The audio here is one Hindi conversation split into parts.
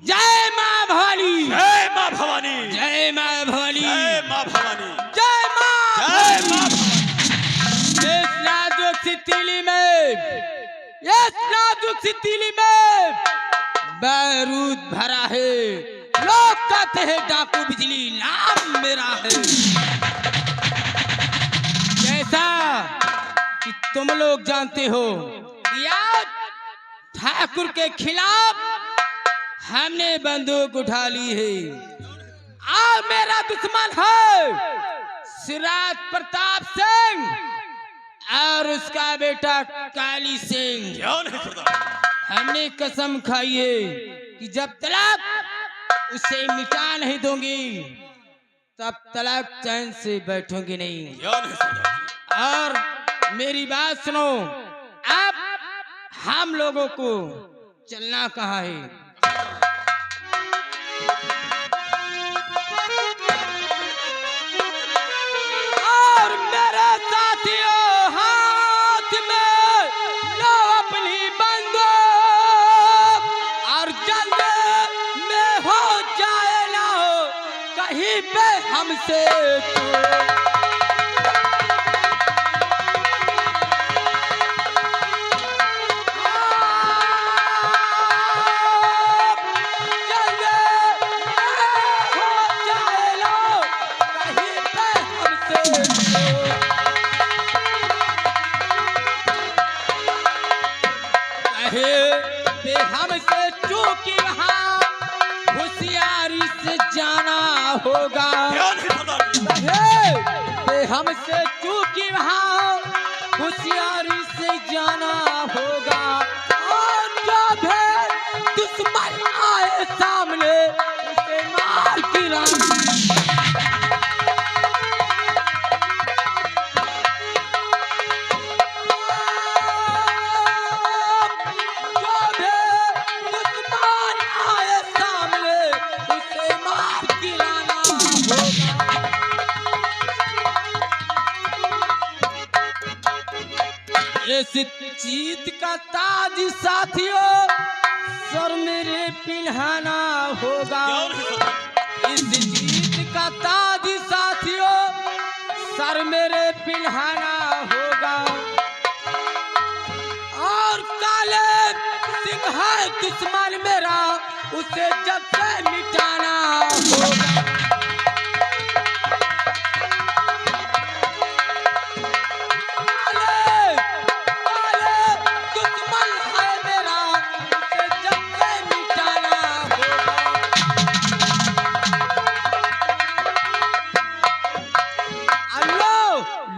जय माँ भवानी, जय माँ भवानी, जय माँ भवानी, जय माँ भवानी, जय माँ, जय माँ। इस नाजुक सी तीली में, इस नाजुक सी तीली में बारूद भरा है। लोग कहते हैं डाकू बिजली, नाम मेरा है। जैसा कि तुम लोग जानते हो कि आज ठाकुर के खिलाफ हमने बंदूक उठा ली है। आज मेरा दुश्मन है सिराज प्रताप सिंह और उसका बेटा काली सिंह। क्यों नहीं सरदार? हमने कसम खाई है कि जब तलक उसे मिटा नहीं दूंगी तब तलक चैन से बैठूंगी नहीं। क्यों नहीं सरदार? और मेरी बात सुनो, अब हम लोगों को चलना कहाँ है? और मेरे साथियों, हाथ में लो अपनी बंदूक और जल्द में हो जाए ना हो कहीं पे हमसे हमसे चूकी वहाँ होशियारी से जाना होगा। क्यों नहीं सरदार? हमसे चूकी वहाँ होशियारी से जाना होगा। और जब दुश्मन आए सामने उसे मार गिराना। इस जीत का ताज साथियों सर मेरे पिन्हाना होगा। क्यों नहीं सरदार? इस जीत का ताज साथियों सर मेरे पिन्हाना होगा। और काले सिंह है दुश्मन मेरा, उसे जब से मिटाना होगा।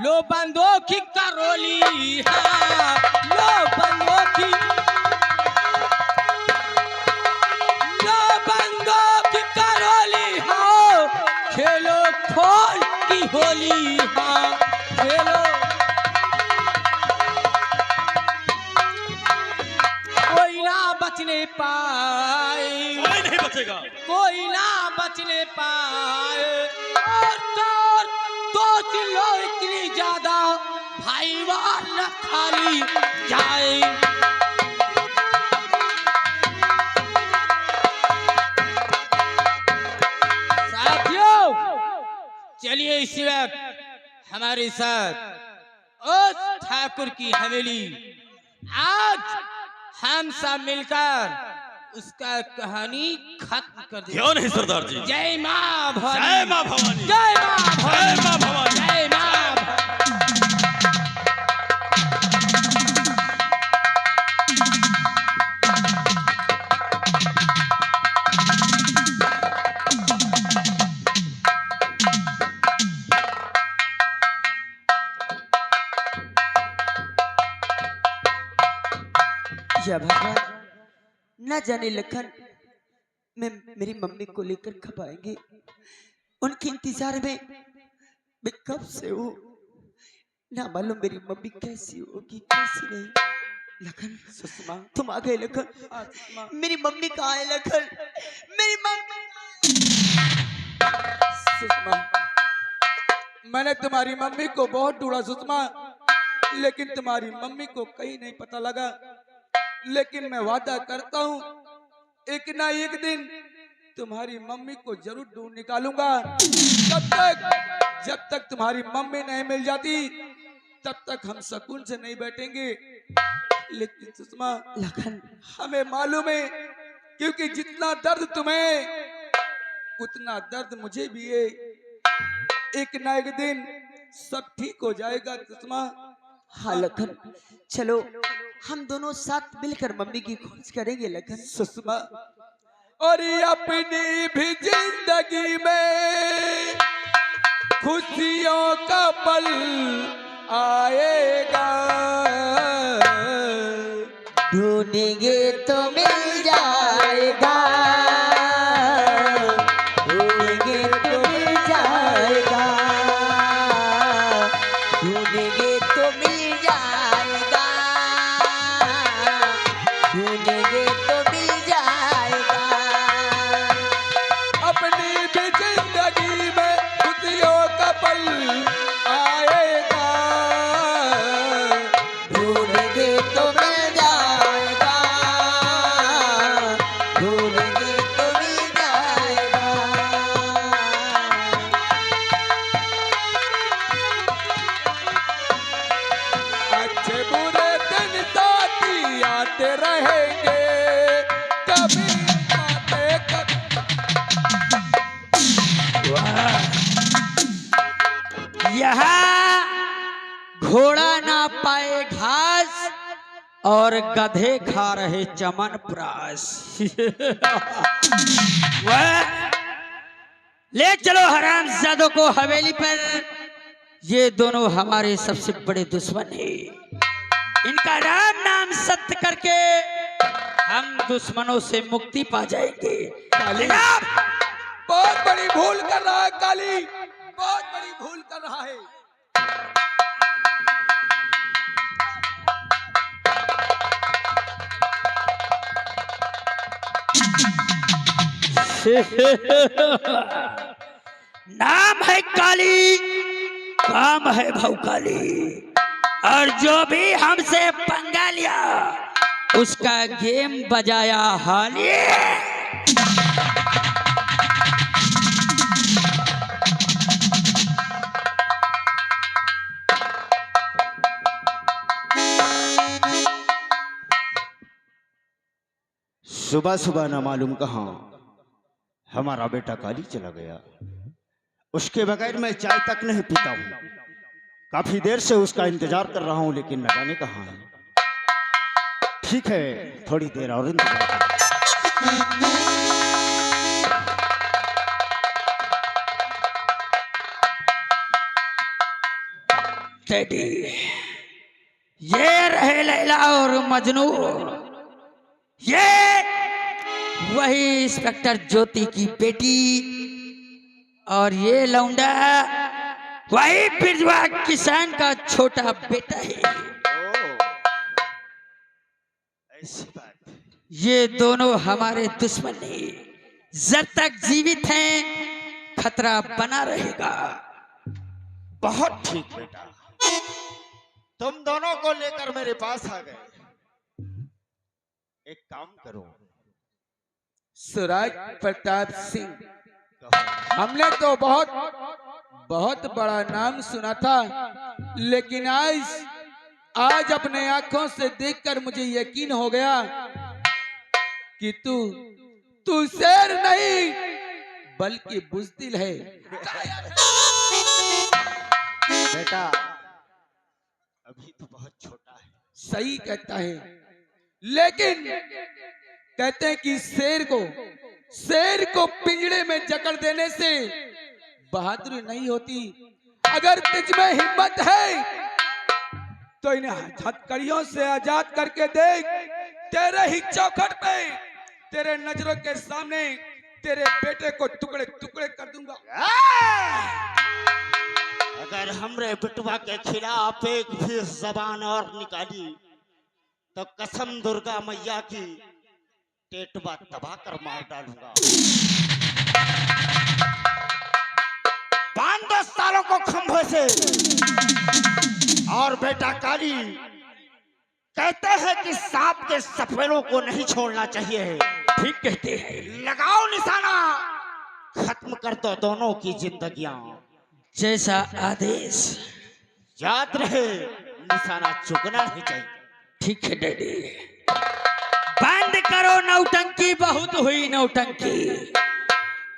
लो बंदूक की करोली, हाँ लो बंदूक की, लो बंदूक की करोली, हाँ खेलो खोल की होली, हाँ खेलो। कोई ना बचने पाए, कोई नहीं बचेगा, कोई ना बचने पाए। और लो इतनी ज्यादा भाई वार न खाली जाए। साथियों चलिए इस वक्त हमारे साथ उस ठाकुर की हवेली, आज हम सब मिलकर उसका कहानी खत्म कर दे। क्यों नहीं सरदार जी? जय माँ भवानी, जय माँ भवानी, जय माँ भवानी, जय माँ भवानी, जय माँ। या भगवान, न जाने लखन मैं मेरी मम्मी को लेकर कब आएंगे। उनके इंतजार में मैं कब से हूँ, ना मालूम मेरी मम्मी कैसी होगी कैसी नहीं। लखन सुषमा, तुम आ गए लखन। मेरी मम्मी कहाँ है लखन? मेरी मम्मी। सुषमा, मैंने तुम्हारी मम्मी को बहुत ढूंढा सुषमा, लेकिन तुम्हारी मम्मी को कहीं नहीं पता लगा। लेकिन मैं वादा करता हूँ एक ना एक दिन तुम्हारी मम्मी को जरूर ढूंढ निकालूंगा। जब तक तुम्हारी मम्मी नहीं मिल जाती तब तक हम सुकून से नहीं बैठेंगे। लेकिन सुषमा, लखन, हमें मालूम है, क्योंकि जितना दर्द तुम्हें उतना दर्द मुझे भी है। एक ना एक दिन सब ठीक हो जाएगा सुषमा। हाँ लखन, चलो हम दोनों साथ मिलकर मम्मी की खोज करेंगे लखन। सुषमा, और ये अपनी भी जिंदगी में खुशियों का पल आएगा। ढूंढेंगे तो मिल जाएगा, ढूंढेंगे तो मिल जाएगा, ढूंढेंगे तो मिल जाएगा, ढूंढेंगे तो मिल जाएगा। अपनी भी जिंदगी में खुशियों का पल आएगा। ढूंढेंगे तो मिल जाएगा, ढूंढेंगे तो मिल जाएगा। अच्छे बुरे दिन साथी आते रहेंगे, कभी आते कभी। यहाँ घोड़ा ना पाए घास और गधे खा रहे चमन प्रास। ले चलो हरामजादों को हवेली पर। ये दोनों हमारे सबसे बड़े दुश्मन हैं। इनका राम नाम सत्य करके हम दुश्मनों से मुक्ति पा जाएंगे। जनाब, बहुत बड़ी भूल कर रहा है काली, बहुत बड़ी भूल कर रहा है। नाम है काली, काम है भौकाली, और जो भी हमसे पंगा लिया उसका गेम बजाया हाली। सुबह सुबह न मालूम कहाँ हमारा बेटा काली चला गया। उसके बगैर मैं चाय तक नहीं पीता हूँ। काफी देर से उसका इंतजार कर रहा हूँ, लेकिन न जाने कहाँ है। ठीक है, थोड़ी देर और इंतजार करें। टेडी, ये रहे लैला और मजनू। ये वही इंस्पेक्टर ज्योति की बेटी, और ये लौंडा वही बिरजवा किसान का छोटा बेटा है। ऐसी बात। ये दोनों हमारे दुश्मन हैं। जब तक जीवित हैं खतरा बना रहेगा। बहुत ठीक बेटा, तुम दोनों को लेकर मेरे पास आ गए। एक काम करो। सुराज प्रताप सिंह, कहो। हमने तो बहुत बड़ा नाम सुना था, लेकिन आज अपने आंखों से देखकर मुझे यकीन हो गया कि तू शेर नहीं बल्कि बुज़दिल है। बेटा अभी तो बहुत छोटा है। सही कहता है, लेकिन कहते हैं कि शेर को पिंजड़े में जकड़ देने से बहादुरी नहीं होती। अगर तुझ में हिम्मत है तो इन्हें हथकड़ियों से आजाद करके देख। तेरे ही चौखट पे, तेरे नजरों के सामने तेरे बेटे को टुकड़े टुकड़े कर दूंगा। अगर हमरे बिटवा के खिलाफ एक भी जबान और निकाली तो कसम दुर्गा मैया की टेटवा तबाह कर मार डालूंगा। 5-10 सालों को खंभे से। और बेटा काली, कहते हैं कि सांप के सफेदों को नहीं छोड़ना चाहिए। ठीक कहते हैं। लगाओ निशाना, खत्म कर दो दोनों की जिंदगियां। जैसा आदेश। याद रहे, निशाना चुकना नहीं चाहिए। ठीक है डैडी। बंद करो नौटंकी, बहुत हुई नौटंकी।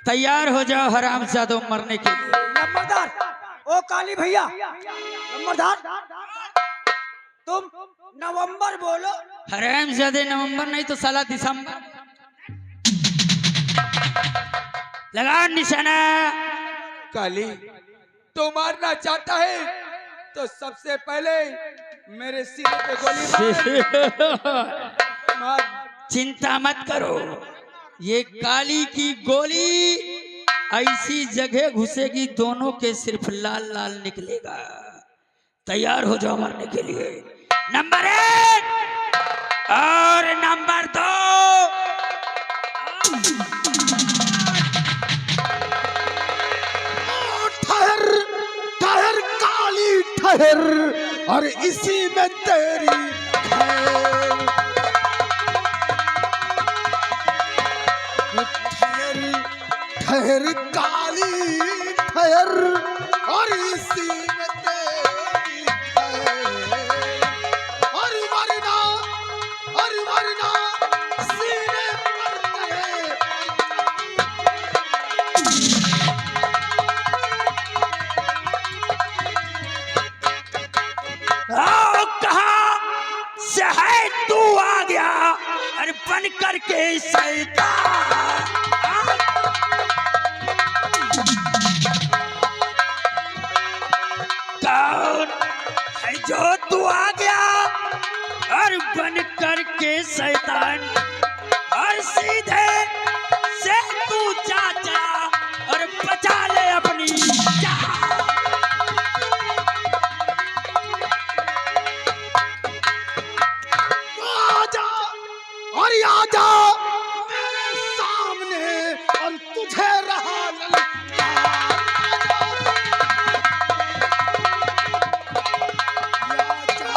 तैयार हो जाओ हरामजादों मरने के लिए। नंबरदार, ओ काली भैया, नंबरदार, तुम नवंबर बोलो। हरामजादे नवंबर नहीं तो साला दिसंबर। लगाओ निशाना। काली तो मारना चाहता है तो सबसे पहले मेरे सीने पे गोली मार। चिंता मत करो, ये काली की गोली ऐसी जगह घुसेगी दोनों के सिर्फ लाल लाल निकलेगा। तैयार हो जाओ मरने के लिए। नंबर 1 और नंबर 2। ठहर ठहर काली ठहर, और इसी में तेरी खैर। ठहर ठहर काली ठहर, और इसी में तेरी खैर। और वरना सीने पर तेरे। आओ, कहाँ से है तू आ गया और बन करके शैतान। कौन है जो तू आ गया और बन करके शैतान, और सीधे से तू चाचा और बचा ले अपनी जान। आजा और आजा मेरे सामने, और तुझे रहा ललकार। आजा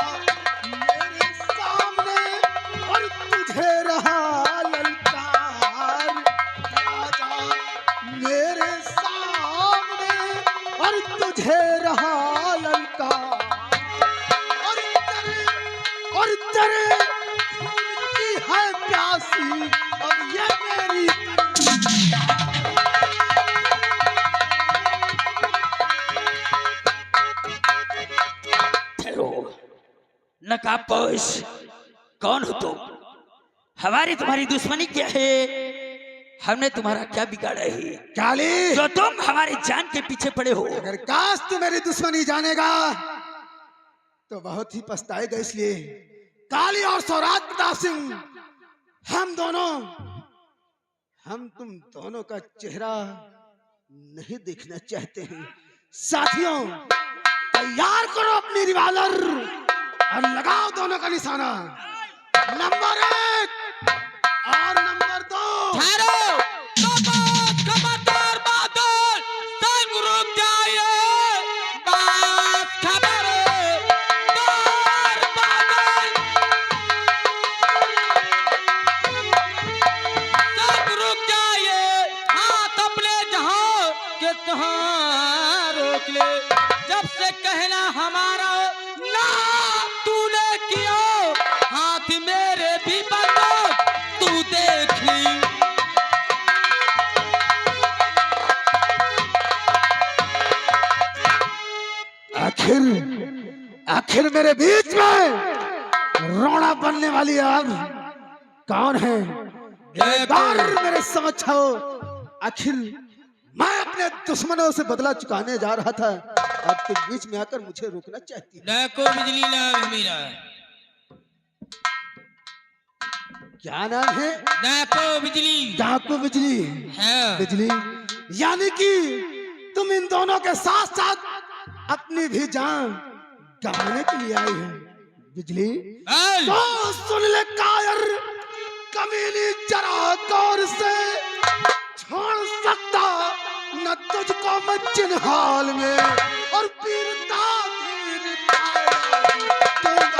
मेरे सामने, और तुझे रहा ललकार। आजा मेरे सामने, और तुझे रहा ललकार। और तेरे खून की है प्यासी, अब ये मेरी ठहरो, नकाबपोश, कौन हो तुम? हमारी तुम्हारी दुश्मनी क्या है? हमने तुम्हारा क्या बिगाड़ा है काली। जो तुम हमारी जान के पीछे पड़े हो? अगर काश तू मेरी दुश्मनी जानेगा तो बहुत ही पछताएगा। इसलिए काली और स्वराज प्रताप सिंह, हम तुम दोनों का चेहरा नहीं देखना चाहते हैं। साथियों, तैयार करो अपनी रिवाल्वर और लगाओ दोनों का निशाना। नंबर 1 और नंबर 2। ठहरो, खबरदार बादल, संग रुक जाइए, बात खबर है, बार बादल, संग रुक जाइए, हाथ अपने जहां के तहां रोक ले। जब से कहना हमारा ना तूने किया, हाथ मेरे भी बंद तू देख ली। आखिर मेरे बीच में रोना बनने वाली अब कौन है? एक बार मेरे समझ आओ। आखिर मैं अपने दुश्मनों से बदला चुकाने जा रहा था, अब तुम बीच में आकर मुझे रोकना चाहती हो। डाको बिजली नाम है मेरा। क्या नाम है? डाको बिजली। डाकू बिजली। हाँ। बिजली यानी कि तुम इन दोनों के साथ साथ अपनी भी जान गंवाने के लिए आई है। बिजली तो सुन ले कायर, कमीनी जरा गौर से, छोड़ सकता न तुझको मैं जिन हाल में, और पीरता तीर दूंगा।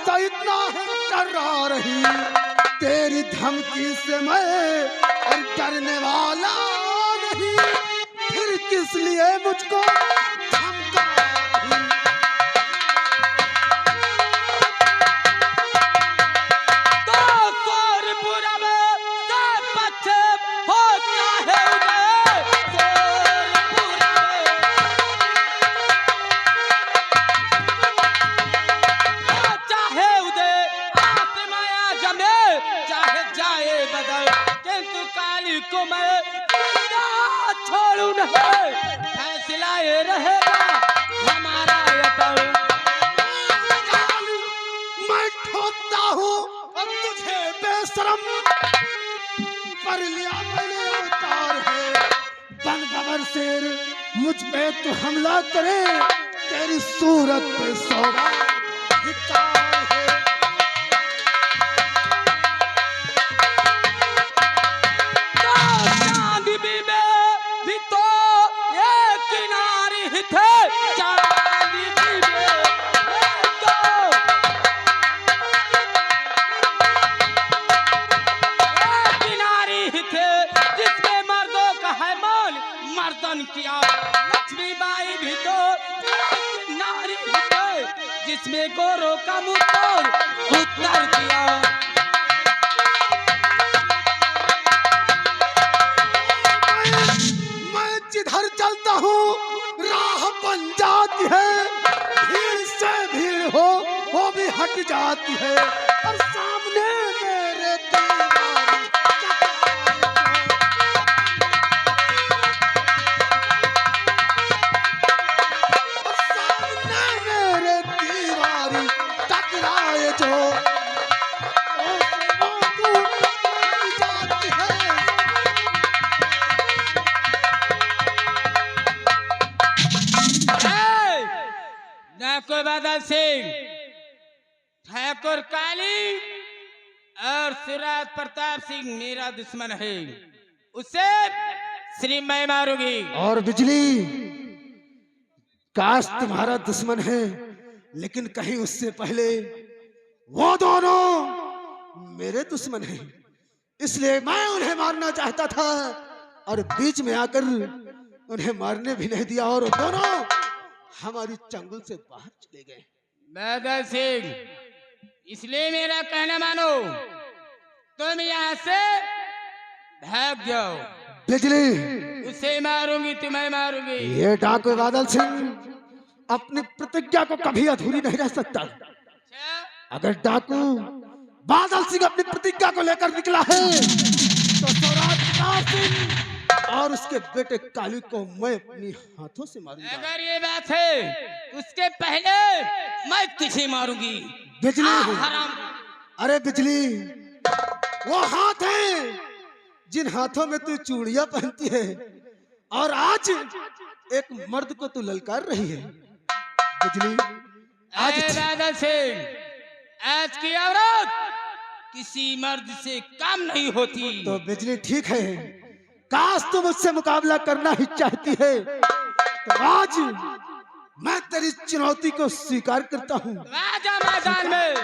तो इतना है डरा रही तेरी धमकी से मैं और डरने वाला नहीं, फिर किस लिए मुझको धमका रही? तो सूरपुर में सब पश्चिम होता है उदय, सूरपुर में चाहे उदय आसमाया जमे, चाहे जाए बदल, किंतु काली को मैं जिंदा छोड़ू नहीं, फैसला ये रहेगा हमारा अटल। मैं ठोकता हूँ और तुझे बेशरम कर लिया मैंने अवतार है। बन गबर शेर मुझ पे तू हमला करे, तेरी सूरत पे सोगा धिक्कार है। चांदी भी तो एक किनारे ही थे, चांदी भी तो एक किनारे ही थे, जिसमें मर्दों का है मोल मर्दन किया। लक्ष्मीबाई भी तो एक नारी ही थे, जिसमें गोरों का मुंह तोड़ उत्तर दिया। मैं जिधर चलता हूँ राह बन जाती है, भीड़ से भीड़ हो वो भी हट जाती है, और सामने मेरे दीवार टकराए जो वो हट जाती है। ठाकुर बादल सिंह, ठाकुर काली और सिराज प्रताप सिंह मेरा दुश्मन है, उसे श्री मैं मारूंगी। और बिजली काश तुम्हारा दुश्मन है, लेकिन कहीं उससे पहले वो दोनों मेरे दुश्मन हैं, इसलिए मैं उन्हें मारना चाहता था और बीच में आकर उन्हें मारने भी नहीं दिया, और वो दोनों हमारी चंगुल से बाहर चले गए। बादल सिंह, इसलिए मेरा कहना मानो, तुम यहाँ से भाग जाओ। बिजली उसे मारूंगी, तुम्हें मारूंगी। ये डाकू बादल सिंह अपनी प्रतिज्ञा को कभी अधूरी नहीं रह सकता। अगर डाकू बादल सिंह अपनी प्रतिज्ञा को लेकर निकला है तो स्वराज प्रताप सिंह और उसके बेटे काली को मैं अपनी हाथों से मारूंगा। अगर ये बात है, उसके पहले मैं तुझे मारूंगी। बिजली हराम। अरे बिजली, वो हाथ है जिन हाथों में तू चूड़ियां पहनती है, और आज एक मर्द को तू ललकार रही है। बिजली आज बादल सिंह, आज की औरत किसी मर्द से कम नहीं होती। तो बिजली ठीक है, काश तू मुझसे मुकाबला करना ही चाहती है तो आज मैं तेरी चुनौती को स्वीकार करता हूँ। राजा मैदान में।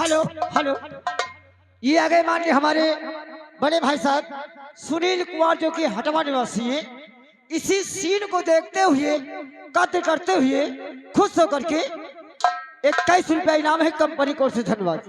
हेलो हेलो, ये आ गए माननीय हमारे बड़े भाई साहब सुनील कुमार, जो कि हटवा निवासी है। इसी सीन को देखते हुए, कद्र करते हुए खुश होकर के 21 रुपया इनाम है कंपनी को से। धन्यवाद।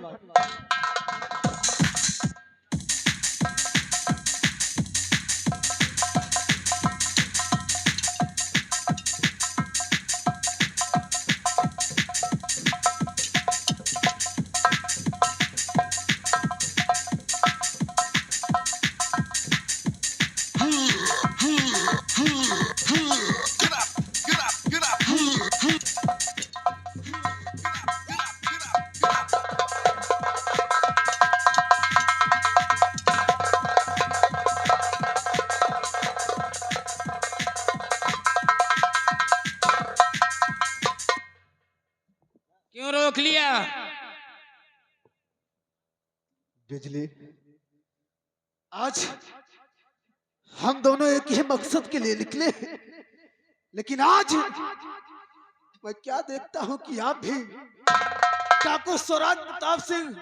क्यों रोक लिया? बिजली, आज हम दोनों एक ही मकसद के लिए निकले हैं, लेकिन आज मैं क्या देखता हूं कि आप भी ठाकुर स्वराज प्रताप सिंह,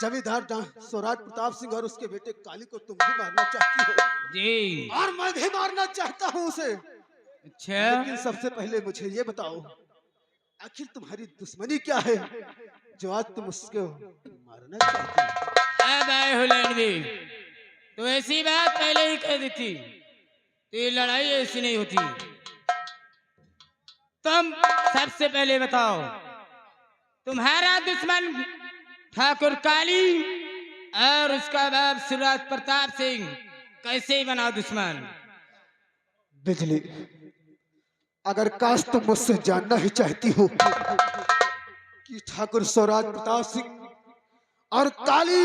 जमींदार स्वराज प्रताप सिंह और उसके बेटे काली को तुम भी मारना चाहती हो जी। और मैं भी मारना चाहता हूं उसे। अच्छा, लेकिन सबसे पहले मुझे ये बताओ, आखिर तुम्हारी दुश्मनी क्या है जो आज तुम उसको मारना चाहती हो? अब आए हो लड़ने, तो ऐसी बात पहले ही कह देती तो ये लड़ाई ऐसी नहीं होती। तुम सबसे पहले बताओ, तुम्हारा दुश्मन ठाकुर काली और उसका बाप सूरज प्रताप सिंह कैसे बना दुश्मन? बिजली, अगर काश तुम मुझसे जानना ही चाहती हो कि ठाकुर स्वराज प्रताप सिंह और काली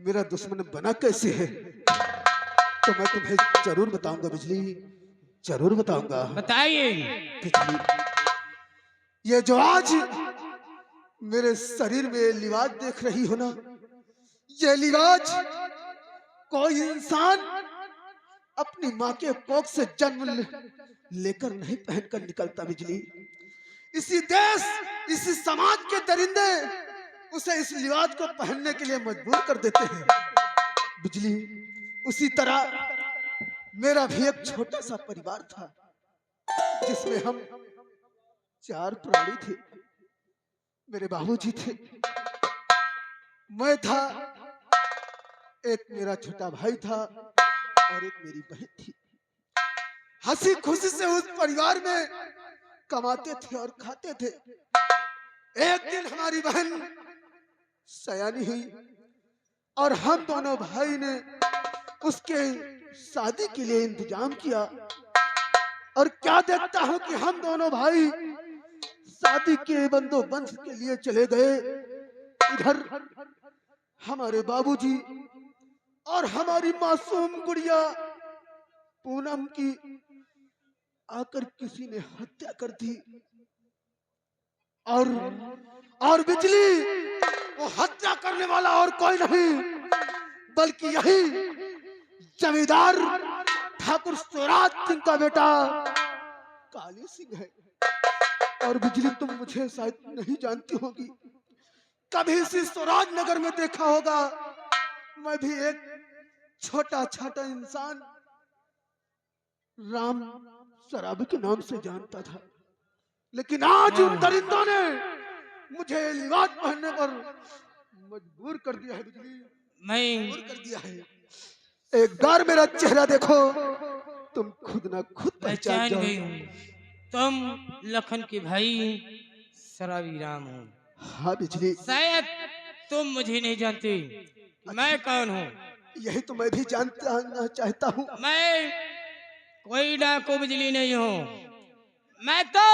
मेरा दुश्मन बना कैसे है, तो मैं तुम्हें जरूर बताऊंगा बिजली, जरूर बताऊंगा। बताइए। बिजली, ये जो आज मेरे शरीर में लिबास देख रही हो ना, ये लिबास कोई इंसान अपनी माँ के कोख से जन्म लेकर नहीं पहनकर निकलता। बिजली, इसी देश, इसी समाज के दरिंदे उसे इस लिबास को पहनने के लिए मजबूर कर देते हैं। बिजली, उसी तरह मेरा भी एक छोटा सा परिवार था जिसमें हम 4 प्राणी थे। मेरे बाबूजी थे, मैं था, एक मेरा छोटा भाई था और एक मेरी बहन थी। हंसी खुशी से उस परिवार में कमाते थे और खाते थे। एक दिन हमारी बहन सयानी हुई और हम दोनों भाई ने उसके शादी के लिए इंतजाम किया, और क्या देखता हूं कि हम दोनों भाई शादी के बंदोबस्त के लिए चले गए। इधर हमारे बाबूजी और हमारी मासूम गुड़िया पूनम की आकर किसी ने हत्या कर दी। और बिजली, वो हत्या करने वाला और कोई नहीं बल्कि यही जमींदार ठाकुर स्वराज सिंह का बेटा काली सिंह है। और बिजली, तुम मुझे शायद नहीं जानती होगी, कभी इसी स्वराज नगर में देखा होगा, मैं भी एक छोटा छोटा इंसान राम शराबी के नाम से जानता था। लेकिन आज उन दरिंदों ने मुझे लिबास पहनने पर मजबूर कर दिया है। बिजली, मजबूर कर दिया है। एक बार मेरा चेहरा देखो, तुम खुद ना खुद पहचान पहचान गई जाओ। हूँ, तुम लखन के भाई शराबी राम हो। हाँ बिजली, शायद तुम मुझे नहीं जानते मैं कौन हूँ। यही तो मैं भी जानना चाहता हूँ। मैं कोई डाकू बिजली नहीं हूँ, मैं तो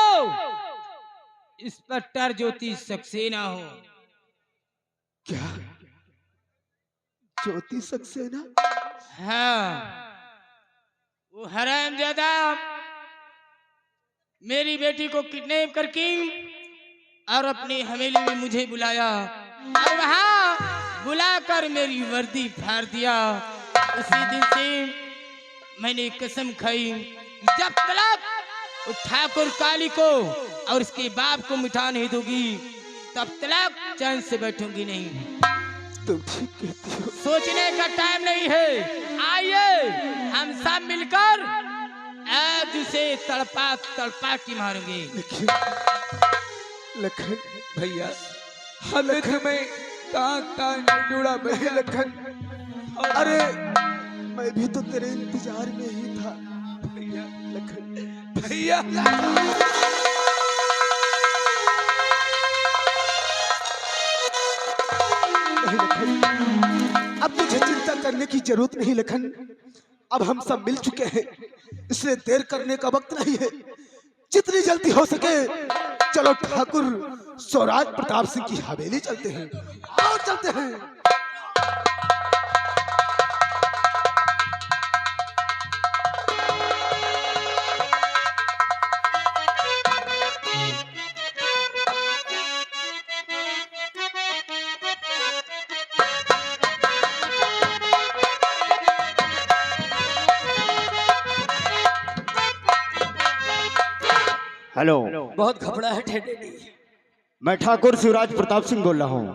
इंस्पेक्टर ज्योति सक्सेना हूँ। क्या ज्योति सक्सेना? हाँ, वो हरामजादा मेरी बेटी को किडनैप करके और अपनी हवेली में मुझे बुलाया और वहाँ बुलाकर मेरी वर्दी फाड़ दिया। उसी दिन से मैंने कसम खाई, जब तक वो ठाकुर काली को और उसके बाप को मिटा नहीं दूंगी तब तक चैन से बैठूंगी नहीं। तुम ठीक कहती हो। सोचने का टाइम नहीं है, आइए हम सब मिलकर आज उसे तड़पा तड़पा के मारेंगे। लेकिन लखन भैया, हालत में कहाँ जुड़ा नहीं लखन, अरे मैं भी तो तेरे इंतजार में ही था भैया। लखन। भैया, नहीं लखन, अब तुझे चिंता करने की जरूरत नहीं लखन, अब हम सब मिल चुके हैं, इसलिए देर करने का वक्त नहीं है। जितनी जल्दी हो सके चलो ठाकुर स्वराज प्रताप सिंह की हवेली चलते हैं। आओ चलते हैं। हेलो, बहुत घबराहट है डैडी। मैं ठाकुर शिवराज प्रताप सिंह बोल रहा हूँ।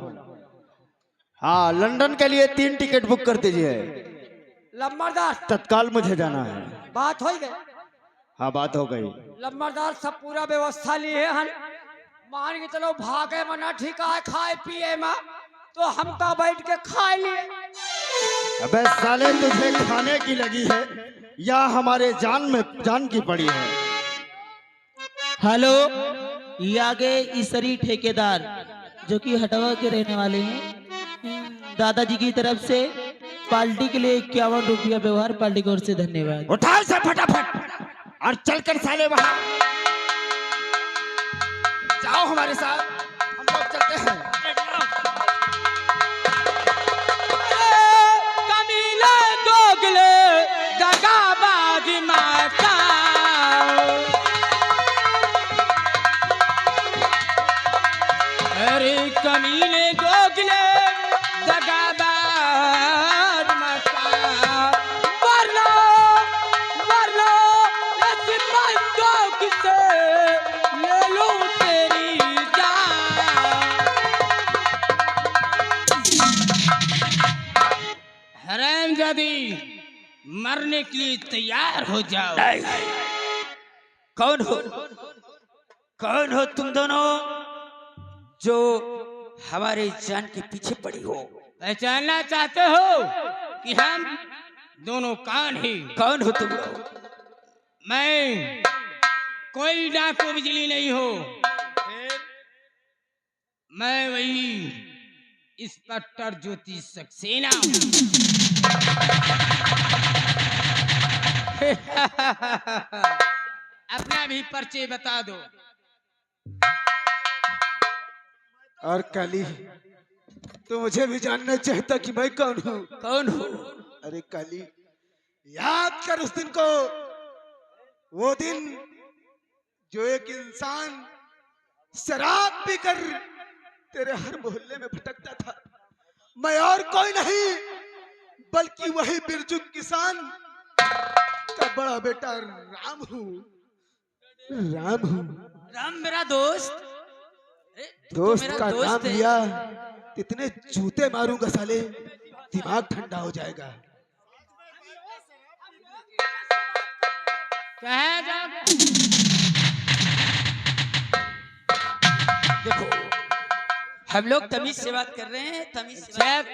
हाँ, लंदन के लिए 3 टिकट बुक कर दीजिए। लंबरदार तत्काल मुझे जाना है। बात हो गई। हाँ, बात हो गई। लंबरदार सब पूरा व्यवस्था लिए हन। मान के चलो भागे मना ठीक है खाए पिए में तो हम तो बैठ के खा लिए। अबे साले, तुझे खाने की लगी है या हमारे जान की पड़ी है? हेलो, ये आगे ईसरी ठेकेदार जो कि हटवा के रहने वाले हैं, दादाजी की तरफ से पार्टी के लिए 51 रुपया व्यवहार पार्टी की ओर से धन्यवाद। उठा इसे फटाफट और चलकर साले वहां जाओ हमारे साथ, हम लोग चलते हैं। कमीले दोगले दगाबाज माता, अरे कमीले दोगले दगाबाज माता, वरना वरना इस बंदूक से ले लूं तेरी जान। हरामजादी, मरने के लिए तैयार हो जाओ। कौन हो? कौन हो तुम दोनों जो हमारे जान के पीछे पड़ी हो? पहचानना चाहते हो कि हम दोनों कौन हैं? कौन हो तुम लोग? मैं कोई डाकू बिजली नहीं हो, मैं वही इंस्पेक्टर ज्योति सक्सेना हूँ। अपना भी परिचय बता दो। और काली, तो मुझे भी जानना चाहता कि मैं कौन हूँ? कौन हो? अरे काली, याद कर उस दिन को, वो दिन जो एक इंसान शराब पीकर तेरे हर मोहल्ले में भटकता था। मैं और कोई नहीं बल्कि वही बिरजू किसान का बड़ा बेटा राम हूँ। राम हूँ। राम मेरा दोस्त। दोस्त मेरा का दोस्त नाम है। लिया, इतने जूते मारूंगा साले, दिमाग ठंडा हो जाएगा। कहे जा देखो, हम लोग तमीज से बात कर रहे हैं, तमीज से बात।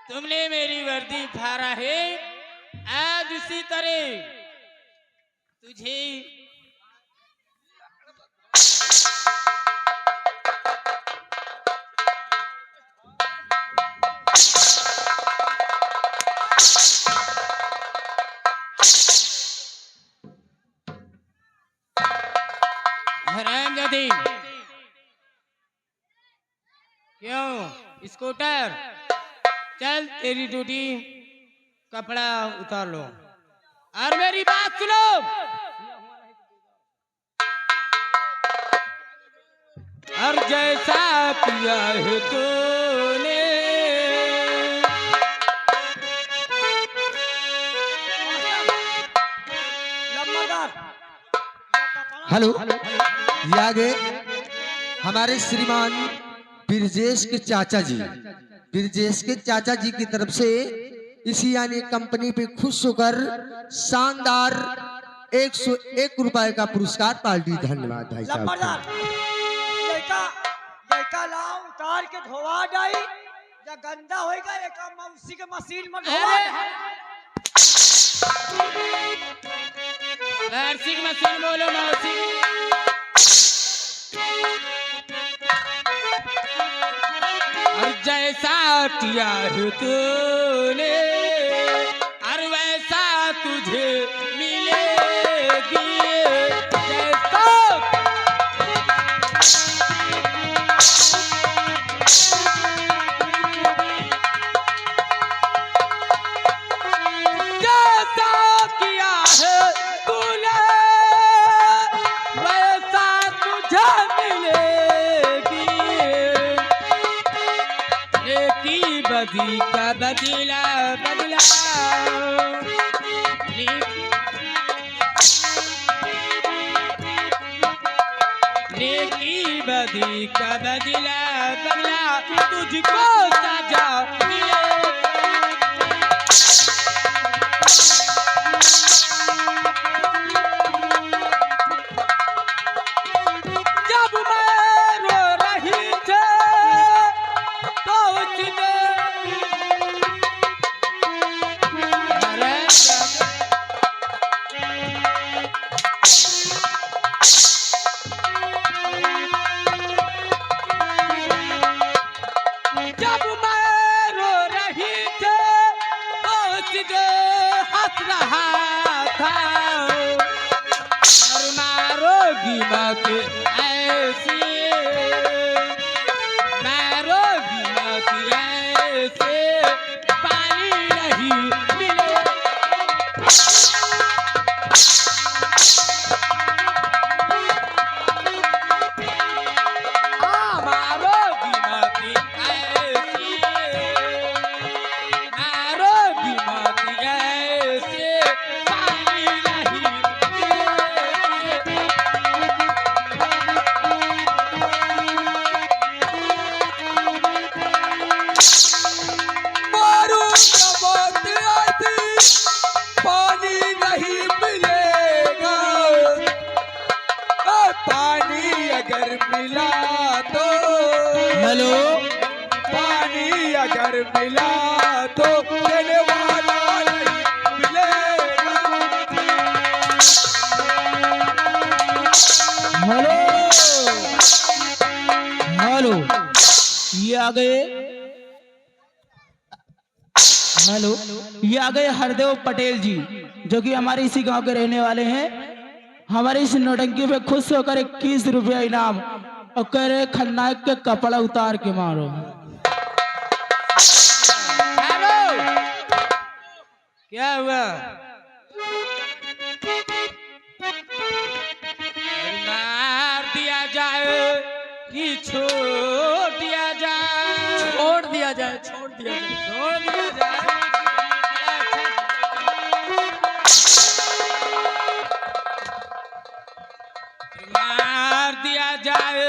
तुमने मेरी वर्दी फाड़ा है, आज उसी तरह तुझे हरामजादी। क्यों स्कूटर, चल तेरी ड्यूटी, कपड़ा उतार लो और मेरी बात सुनो। और जैसा पिया है तूने, हेलो, ये आगे हमारे श्रीमान ब्रिजेश के चाचा जी, ब्रिजेश के चाचा जी की तरफ से इसी यानी कंपनी पे खुश होकर शानदार 101 रुपए का पुरस्कार पार्टी। धन्यवाद भाई साहब। लाओ उतार के धोवा डाई या गंदा होएगा, एक मौसी के मशीन में धोवा। मौसी की मशीन बोलो, मौसी और जैसा किया है तूने और वैसा तुझे मिलेगी। जैसा बदी का बदला बदला नेकी बदी का बदला बदला तुझको सजा मिले। जब मैं रो रही थी तो उसने अरे जब मैं रो रही थी तो उसने हंस रहा था। और मारोगी मत ऐसी, मारोगी मत ऐसे, पानी नहीं मिले। मारोगी मत ऐसी, मारोगी मत ऐसे, पानी नहीं मिले। मारू मौत आती, पानी नहीं मिलेगा। पानी अगर मिला तो हेलो पानी अगर मिला तो देने वाला नहीं मिलेगा। हेलो हेलो ये आ गए। हेलो ये आ गए हरदेव पटेल जी, जो कि हमारे इसी गांव के रहने वाले हैं। हमारे इस नौटंकी पे खुश होकर 21 रुपया इनाम और कह रहे खलनायक के कपड़ा उतार के मारो। हेलो क्या हुआ? मार दिया जाए कि छोड़ दिया जाए? छोड़ दिया जाए, छोड़ दिया जाए। छोड़ दिया जाए। मार दिया जाए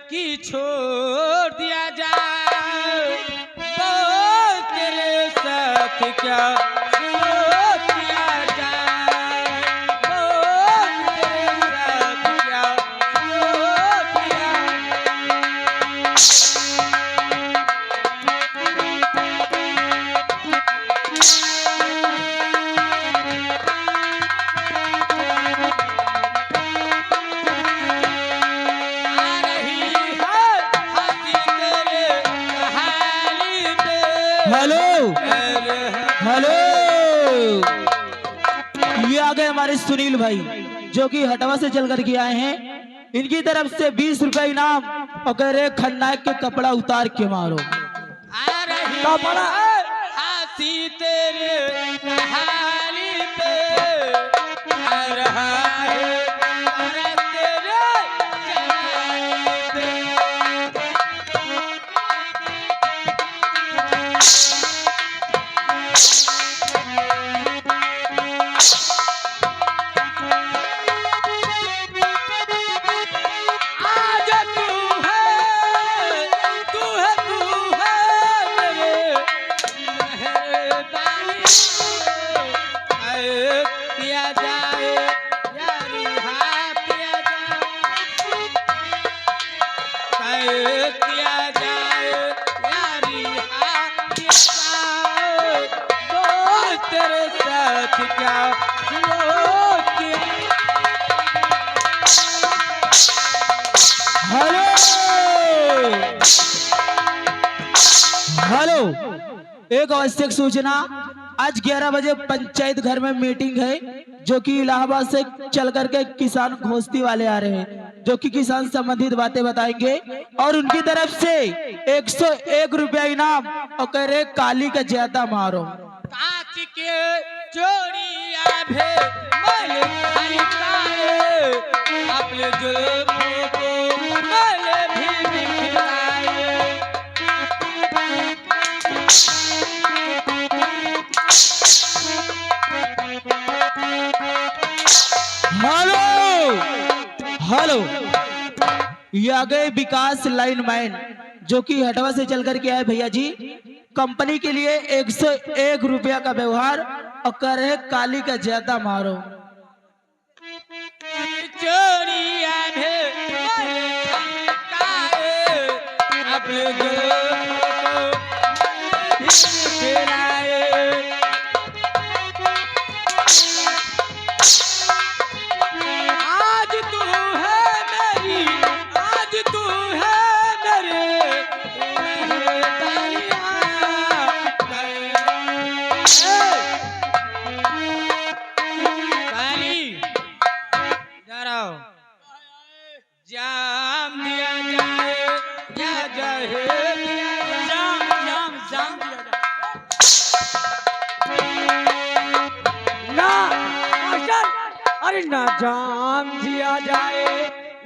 कि छोड़ दिया जाए? तो तेरे साथ क्या किया जाए? तो तेरे साथ क्या किया? आ रही है हंसी तेरे कहानी पे। हेलो अरे हेलो ये आ गए हमारे सुनील भाई, जो कि हटवा से चल करके आए हैं। इनकी तरफ से 20 रुपए इनाम और कह रहे खलनायक के कपड़ा उतार के मारो। आ रही है हंसी तेरे कहानी पे। आ रहा है तरस तेरे जवानी पे। आज तू है, तू है, तू है मेरे मेहरबानी। आए किया जाए यारी, हाँ किया जाए। आए किया जाए यारी, हाँ किया जाए। दोस्त तेरे साथ क्या सलूक किया? हेलो हेलो एक आवश्यक सूचना, आज 11 बजे पंचायत घर में मीटिंग है, जो कि इलाहाबाद से चल करके किसान घोषती वाले आ रहे हैं, जो कि किसान संबंधित बातें बताएंगे। और उनकी तरफ से 101 रुपया इनाम और कह रहे काली का ज्यादा मारो। कांच के चोरिया भे मल खनकाए, अपने जुल्फों को मल भी बिखराए। हेलो, ये आ गए विकास लाइनमैन जो कि हटवा से चल करके आए भैया जी। कंपनी के लिए 101 रुपया का व्यवहार और कर रहे काली का ज्यादा मारो। चोरिया अपने आज तू है मेरी, आज तू है मेरे जाम दिया जाए या जाए जाम जाम जाम दिया जाए ना मास्टर, अरे ना जाम दिया जाए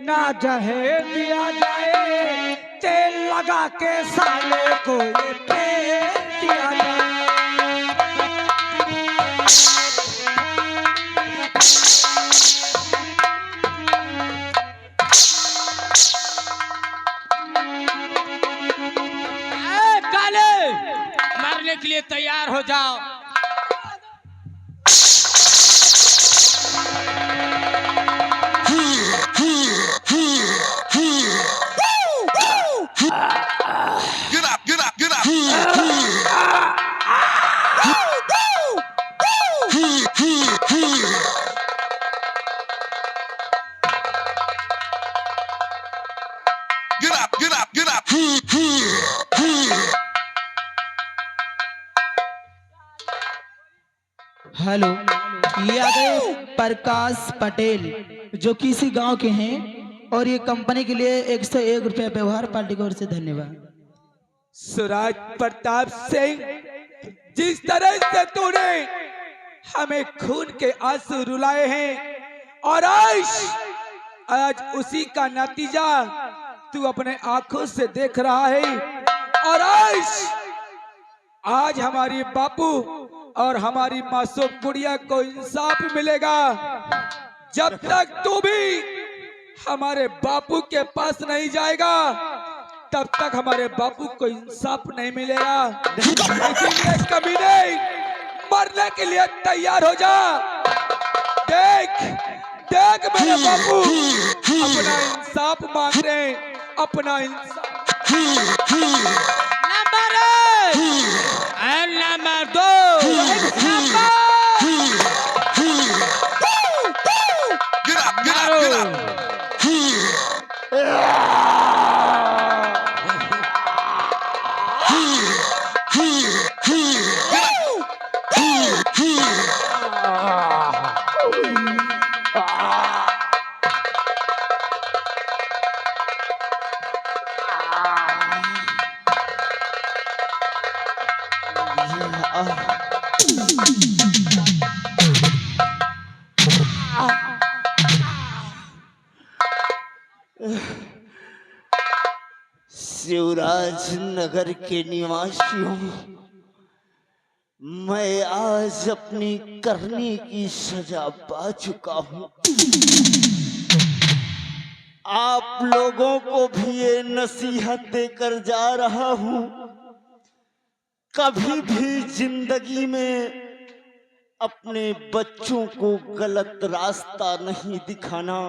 ना जहेर दिया जाए, तेल लगा के साले को ये पेड़ दिया जाए। मारने के लिए तैयार हो जाओ। Get up, get up, get up. Get up, get up, get up. Hello, ये आ गए प्रकाश पटेल जो कि इसी गांव के हैं और ये कंपनी के लिए 101 रुपया व्यवहार पार्टी की ओर से धन्यवाद। स्वराज प्रताप सिंह, जिस तरह से तूने हमें खून के आंसू रुलाए हैं और आज उसी का नतीजा तू अपने आंखों से देख रहा है। और आज हमारी बापू और हमारी मासूम गुड़िया को इंसाफ मिलेगा। जब तक तू भी हमारे बापू के पास नहीं जाएगा तब तक हमारे बापू को इंसाफ नहीं मिलेगा। इसीलिए कमीने मरने के लिए तैयार हो जा। देख देख मेरे बापू अपना इंसाफ मांग रहे हैं, अपना इंसाफ। Number 1 number 2 Get up, get up, get up. Shivraj Nagar के निवासियों, मैं आज अपनी करने की सजा पा चुका हूँ। आप लोगों को भी ये नसीहत देकर जा रहा हूँ, कभी भी जिंदगी में अपने बच्चों को गलत रास्ता नहीं दिखाना।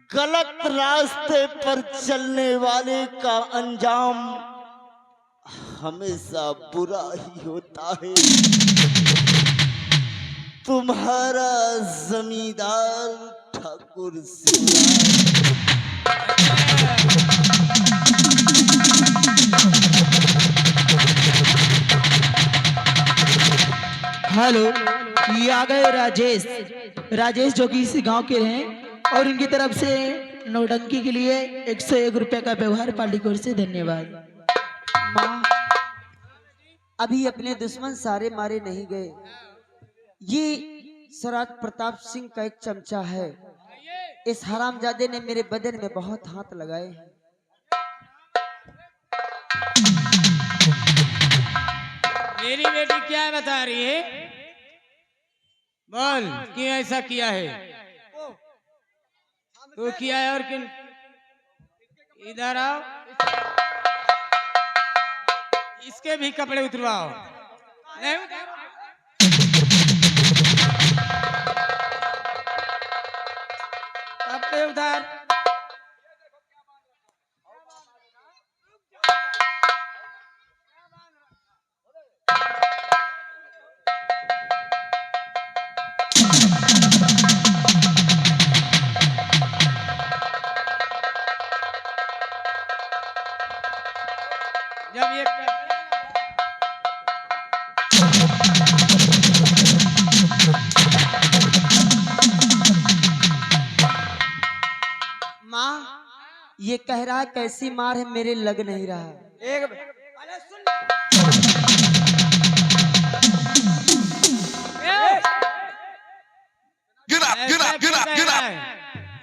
गलत रास्ते पर चलने वाले का अंजाम हमेशा बुरा ही होता है। तुम्हारा जमींदार ठाकुर हेलो, ये आ गए राजेश जो कि इसी गांव के हैं और इनकी तरफ से नौटंकी के लिए 101 रुपए का व्यवहार पार्टी की ओर से धन्यवाद। माँ, अभी अपने दुश्मन सारे मारे नहीं गए। ये स्वराज प्रताप सिंह का एक चमचा है। इस हरामजादे ने मेरे बदन में बहुत हाथ लगाए हैं। मेरी बेटी क्या बता रही है? बोल, क्यों ऐसा किया है? तो किया है और किन इधर आओ, इसके भी कपड़े उतरवाओ। नहीं उतारो। कपड़े उतार। जब ये माँ, ये कह रहा है कैसी मार है, मेरे लग नहीं रहा। एक अरे सुन ले। Get up, get up, get up, get up,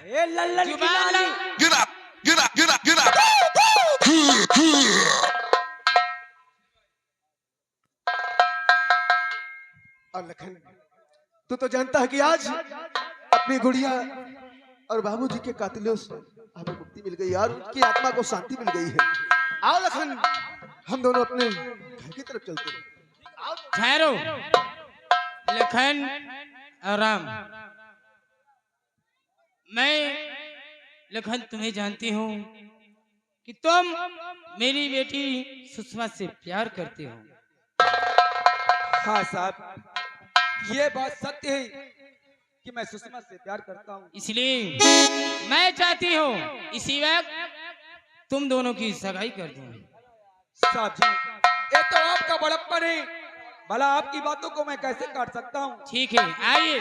ये लल्लन की जुबान नानी। ला। get up, get up, get up, get up. और लखन, तू तो जानता है कि आज अपनी गुड़िया और बाबूजी के कातिलों से हमें मुक्ति मिल गई यार, उनकी आत्मा को शांति मिल गई है। आओ लखन, हम दोनों अपने घर की तरफ चलते हैं। ठहरो लखन और राम, मैं लखन तुम्हें जानती हूँ कि तुम मेरी बेटी सुषमा से प्यार करते हो। हाँ साहब, ये बात सत्य है कि मैं सुषमा से प्यार करता हूँ। इसलिए मैं चाहती हूँ इसी वक्त तुम दोनों की सगाई कर दूं। साहब जी, ये तो आपका बड़प्पन है, भला आपकी बातों को मैं कैसे काट सकता हूँ। ठीक है, आइए।